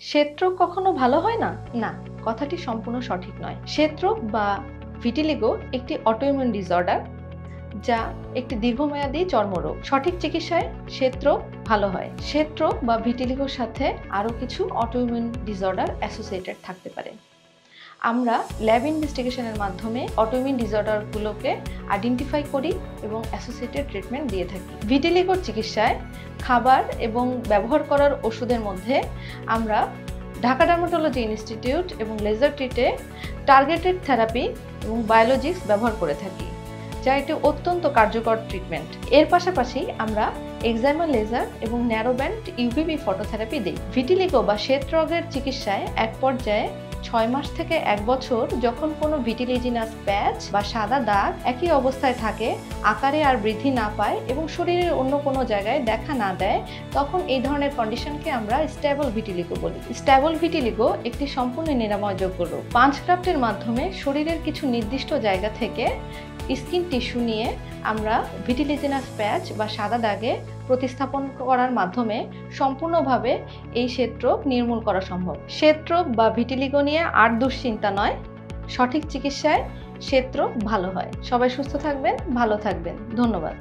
শ্বেতরোগ কখনো ভালো হয় না? না, কথাটি সম্পূর্ণ সঠিক নয়। শ্বেতরোগ বা ভিটিলিগো একটি অটোইমিউন ডিসঅর্ডার, যা একটি দীর্ঘমেয়াদী চর্মরোগ। সঠিক চিকিৎসায় শ্বেতরোগ ভালো হয়। শ্বেতরোগ বা ভিটিলিগোর সাথে আরও কিছু অটোইমিউন ডিসঅর্ডার অ্যাসোসিয়েটেড থাকতে পারে। আমরা ল্যাব ইনভেস্টিগেশনের মাধ্যমে অটোইমিউন ডিসঅর্ডারগুলোকে আইডেন্টিফাই করি এবং অ্যাসোসিয়েটেড ট্রিটমেন্ট দিয়ে থাকি। ভিটিলিগোর চিকিৎসায় খাবার এবং ব্যবহার করার ওষুধের মধ্যে আমরা ঢাকা ডার্মাটোলজি ইনস্টিটিউট এবং লেজার ট্রিটে টার্গেটেড থেরাপি এবং বায়োলজিক্স ব্যবহার করে থাকি, যা একটি অত্যন্ত কার্যকর ট্রিটমেন্ট। এর পাশাপাশি আমরা এক্সাইমা লেজার এবং ন্যারোব্যান্ড ইউভিবি ফটোথেরাপি দিই। ভিটিলিগো বা শ্বেতরোগের চিকিৎসায় এক পর্যায়ে 6 মাস থেকে 1 বছর যখন কোনো ভিটিলিজিনাস প্যাচ বা সাদা দাগ একই অবস্থায় থাকে, আকারে আর বৃদ্ধি না পায় এবং শরীরের অন্য কোনো জায়গায় দেখা না দেয়, তখন এই ধরনের কন্ডিশনকে আমরা স্টেবল ভিটিলিগো বলি। স্টেবল ভিটিলিগো একটি সম্পূর্ণ নিরাময়যোগ্য রোগ। পাঞ্চ গ্রাফটের মাধ্যমে শরীরের কিছু নির্দিষ্ট জায়গা থেকে স্কিন টিস্যু নিয়ে আমরা ভিটিলিজিনাস প্যাচ বা সাদা দাগে প্রতিস্থাপন করার মাধ্যমে সম্পূর্ণভাবে এই শ্বেতরোগ নির্মূল করা সম্ভব। শ্বেতরোগ বা ভিটিলিগো নিয়ে আর দুশ্চিন্তা নয়, সঠিক চিকিৎসায় শ্বেতরোগ ভালো হয়। সবাই সুস্থ থাকবেন, ভালো থাকবেন। ধন্যবাদ।